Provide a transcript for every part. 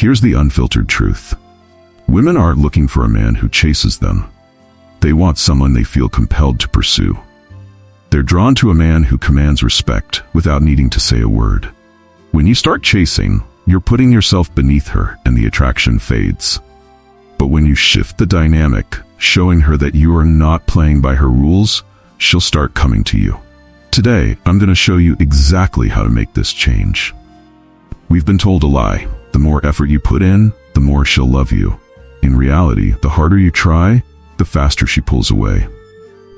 Here's the unfiltered truth. Women aren't looking for a man who chases them. They want someone they feel compelled to pursue. They're drawn to a man who commands respect without needing to say a word. When you start chasing, you're putting yourself beneath her and the attraction fades. But when you shift the dynamic, showing her that you are not playing by her rules, she'll start coming to you. Today, I'm going to show you exactly how to make this change. We've been told a lie. The more effort you put in, the more she'll love you. In reality, the harder you try, the faster she pulls away.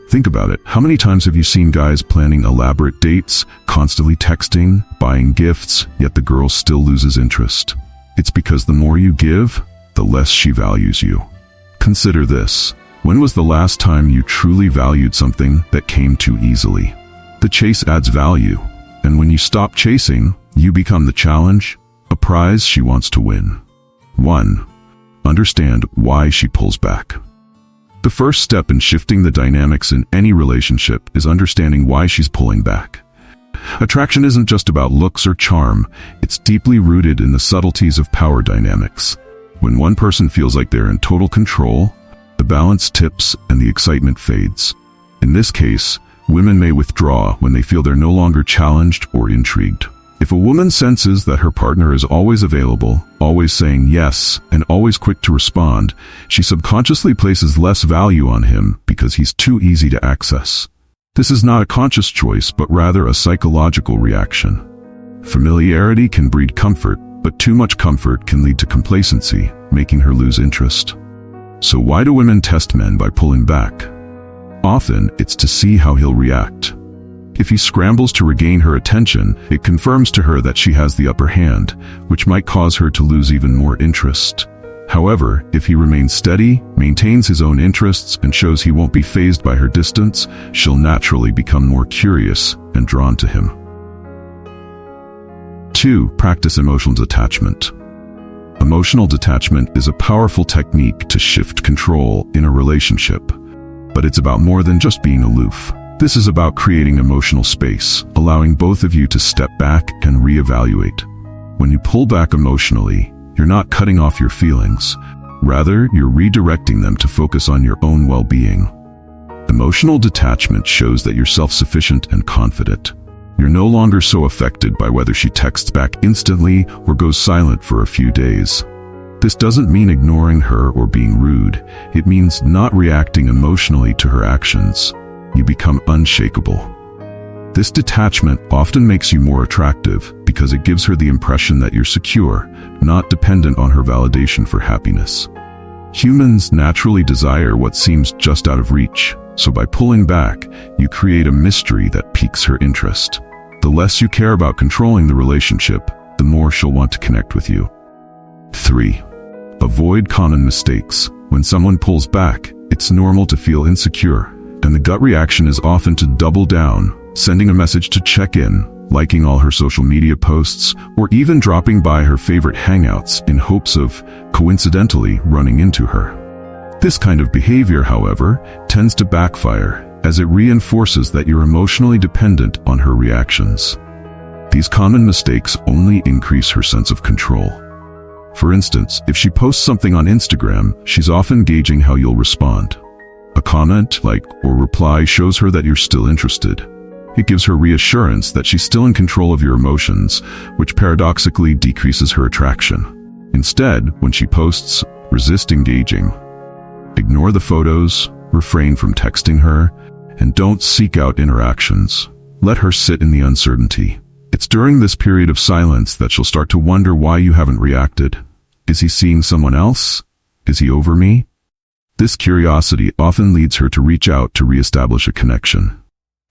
Think about it. How many times have you seen guys planning elaborate dates, constantly texting, buying gifts, yet the girl still loses interest? It's because the more you give, the less she values you. Consider this. When was the last time you truly valued something that came too easily? The chase adds value, and when you stop chasing, you become the challenge, a prize she wants to win. 1. Understand why she pulls back. The first step in shifting the dynamics in any relationship is understanding why she's pulling back. Attraction isn't just about looks or charm, it's deeply rooted in the subtleties of power dynamics. When one person feels like they're in total control, the balance tips and the excitement fades. In this case, women may withdraw when they feel they're no longer challenged or intrigued. If a woman senses that her partner is always available, always saying yes, and always quick to respond, she subconsciously places less value on him because he's too easy to access. This is not a conscious choice, but rather a psychological reaction. Familiarity can breed comfort, but too much comfort can lead to complacency, making her lose interest. So why do women test men by pulling back? Often, it's to see how he'll react. If he scrambles to regain her attention, it confirms to her that she has the upper hand, which might cause her to lose even more interest. However, if he remains steady, maintains his own interests, and shows he won't be fazed by her distance, she'll naturally become more curious and drawn to him. 2. Practice emotional detachment. Emotional detachment is a powerful technique to shift control in a relationship, but it's about more than just being aloof. This is about creating emotional space, allowing both of you to step back and reevaluate. When you pull back emotionally, you're not cutting off your feelings. Rather, you're redirecting them to focus on your own well-being. Emotional detachment shows that you're self-sufficient and confident. You're no longer so affected by whether she texts back instantly or goes silent for a few days. This doesn't mean ignoring her or being rude. It means not reacting emotionally to her actions. You become unshakable. This detachment often makes you more attractive because it gives her the impression that you're secure, not dependent on her validation for happiness. Humans naturally desire what seems just out of reach, so by pulling back, you create a mystery that piques her interest. The less you care about controlling the relationship, the more she'll want to connect with you. 3. Avoid common mistakes. When someone pulls back, it's normal to feel insecure, and the gut reaction is often to double down, sending a message to check in, liking all her social media posts, or even dropping by her favorite hangouts in hopes of, coincidentally, running into her. This kind of behavior, however, tends to backfire, as it reinforces that you're emotionally dependent on her reactions. These common mistakes only increase her sense of control. For instance, if she posts something on Instagram, she's often gauging how you'll respond. A comment, like, or reply shows her that you're still interested. It gives her reassurance that she's still in control of your emotions, which paradoxically decreases her attraction. Instead, when she posts, resist engaging. Ignore the photos, refrain from texting her, and don't seek out interactions. Let her sit in the uncertainty. It's during this period of silence that she'll start to wonder why you haven't reacted. Is he seeing someone else? Is he over me? This curiosity often leads her to reach out to reestablish a connection.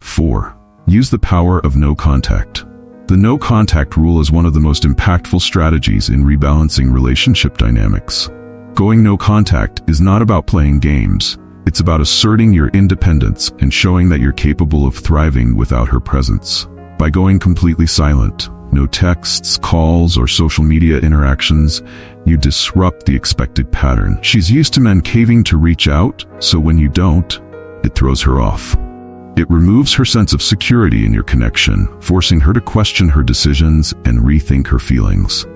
4. Use the power of no contact. The no contact rule is one of the most impactful strategies in rebalancing relationship dynamics. Going no contact is not about playing games. It's about asserting your independence and showing that you're capable of thriving without her presence. By going completely silent, no texts, calls, or social media interactions, you disrupt the expected pattern. She's used to men caving to reach out, so when you don't, it throws her off. It removes her sense of security in your connection, forcing her to question her decisions and rethink her feelings.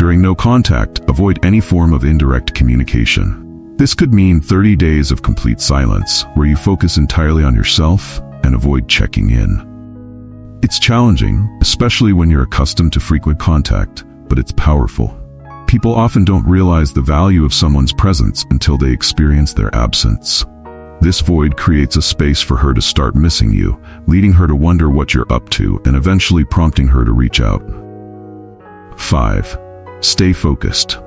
During no contact, avoid any form of indirect communication. This could mean 30 days of complete silence, where you focus entirely on yourself and avoid checking in. It's challenging, especially when you're accustomed to frequent contact, but it's powerful. People often don't realize the value of someone's presence until they experience their absence. This void creates a space for her to start missing you, leading her to wonder what you're up to and eventually prompting her to reach out. 5. Stay focused.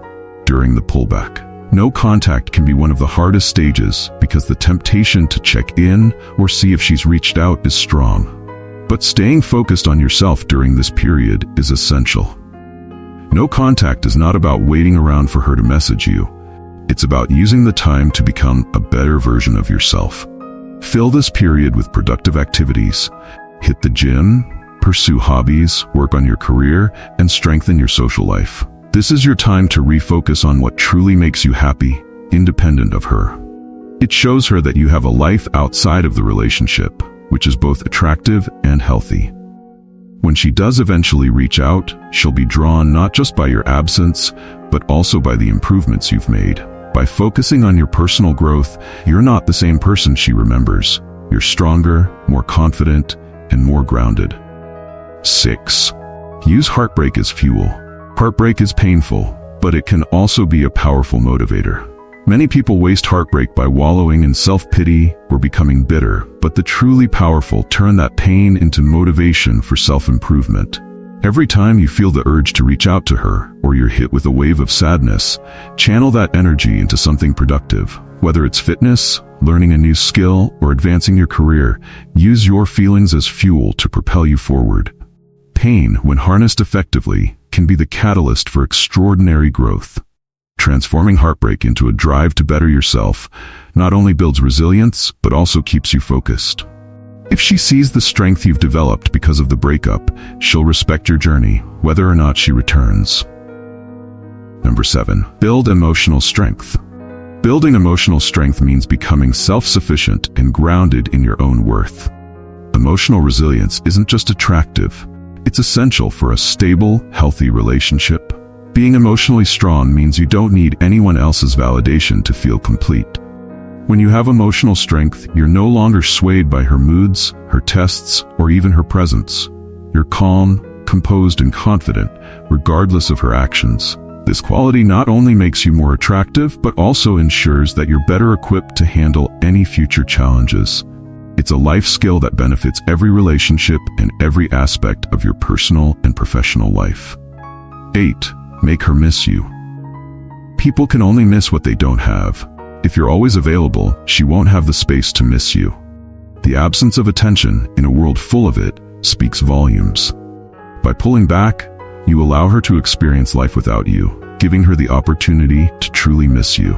During the pullback, no contact can be one of the hardest stages because the temptation to check in or see if she's reached out is strong. But staying focused on yourself during this period is essential. No contact is not about waiting around for her to message you. It's about using the time to become a better version of yourself. Fill this period with productive activities. Hit the gym, pursue hobbies, work on your career, and strengthen your social life. This is your time to refocus on what truly makes you happy, independent of her. It shows her that you have a life outside of the relationship, which is both attractive and healthy. When she does eventually reach out, she'll be drawn not just by your absence, but also by the improvements you've made. By focusing on your personal growth, you're not the same person she remembers. You're stronger, more confident, and more grounded. 6. Use heartbreak as fuel. Heartbreak is painful, but it can also be a powerful motivator. Many people waste heartbreak by wallowing in self-pity or becoming bitter, but the truly powerful turn that pain into motivation for self-improvement. Every time you feel the urge to reach out to her, or you're hit with a wave of sadness, channel that energy into something productive. Whether it's fitness, learning a new skill, or advancing your career, use your feelings as fuel to propel you forward. Pain, when harnessed effectively, can be the catalyst for extraordinary growth. Transforming heartbreak into a drive to better yourself not only builds resilience, but also keeps you focused. If she sees the strength you've developed because of the breakup, she'll respect your journey, whether or not she returns. Number 7. Build emotional strength. Building emotional strength means becoming self-sufficient and grounded in your own worth. Emotional resilience isn't just attractive, it's essential for a stable, healthy relationship. Being emotionally strong means you don't need anyone else's validation to feel complete. When you have emotional strength, you're no longer swayed by her moods, her tests, or even her presence. You're calm, composed, and confident, regardless of her actions. This quality not only makes you more attractive, but also ensures that you're better equipped to handle any future challenges. It's a life skill that benefits every relationship and every aspect of your personal and professional life. 8. Make her miss you. People can only miss what they don't have. If you're always available, she won't have the space to miss you. The absence of attention, in a world full of it, speaks volumes. By pulling back, you allow her to experience life without you, giving her the opportunity to truly miss you.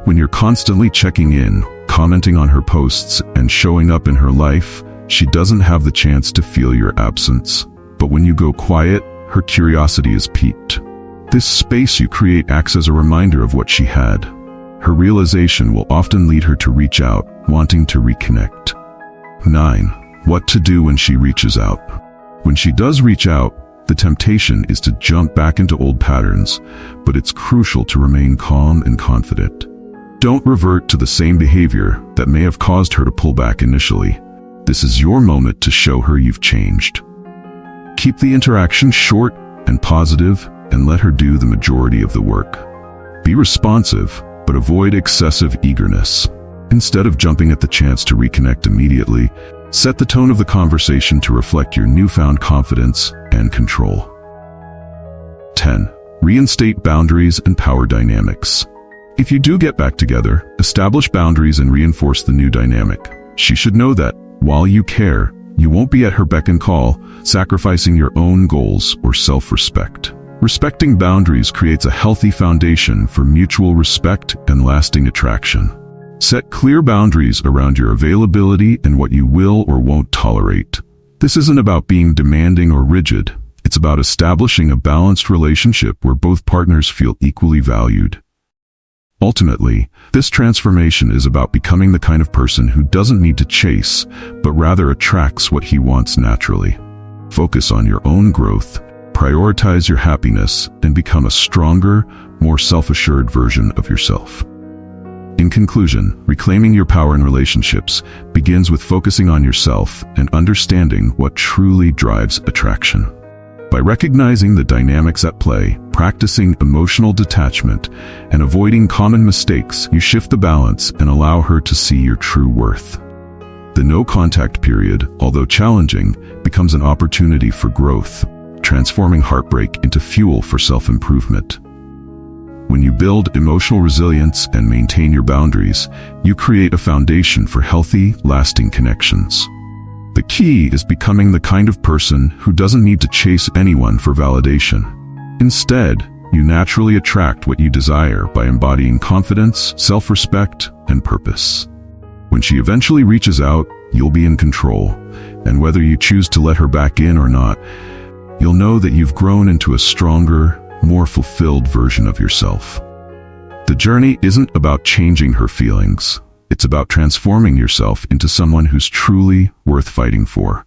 When you're constantly checking in, commenting on her posts, and showing up in her life, she doesn't have the chance to feel your absence. But when you go quiet, her curiosity is piqued. This space you create acts as a reminder of what she had. Her realization will often lead her to reach out, wanting to reconnect. 9. What to do when she reaches out. When she does reach out, the temptation is to jump back into old patterns, but it's crucial to remain calm and confident. Don't revert to the same behavior that may have caused her to pull back initially. This is your moment to show her you've changed. Keep the interaction short and positive, and let her do the majority of the work. Be responsive, but avoid excessive eagerness. Instead of jumping at the chance to reconnect immediately, set the tone of the conversation to reflect your newfound confidence and control. 10. Reinstate boundaries and power dynamics. If you do get back together, establish boundaries and reinforce the new dynamic. She should know that, while you care, you won't be at her beck and call, sacrificing your own goals or self-respect. Respecting boundaries creates a healthy foundation for mutual respect and lasting attraction. Set clear boundaries around your availability and what you will or won't tolerate. This isn't about being demanding or rigid. It's about establishing a balanced relationship where both partners feel equally valued. Ultimately, this transformation is about becoming the kind of person who doesn't need to chase, but rather attracts what he wants naturally. Focus on your own growth, prioritize your happiness and become a stronger, more self-assured version of yourself. In conclusion, reclaiming your power in relationships begins with focusing on yourself and understanding what truly drives attraction. By recognizing the dynamics at play, practicing emotional detachment, and avoiding common mistakes, you shift the balance and allow her to see your true worth. The no-contact period, although challenging, becomes an opportunity for growth, transforming heartbreak into fuel for self-improvement. When you build emotional resilience and maintain your boundaries, you create a foundation for healthy, lasting connections. The key is becoming the kind of person who doesn't need to chase anyone for validation. Instead, you naturally attract what you desire by embodying confidence, self-respect, and purpose. When she eventually reaches out, you'll be in control, and whether you choose to let her back in or not, you'll know that you've grown into a stronger, more fulfilled version of yourself. The journey isn't about changing her feelings. It's about transforming yourself into someone who's truly worth fighting for.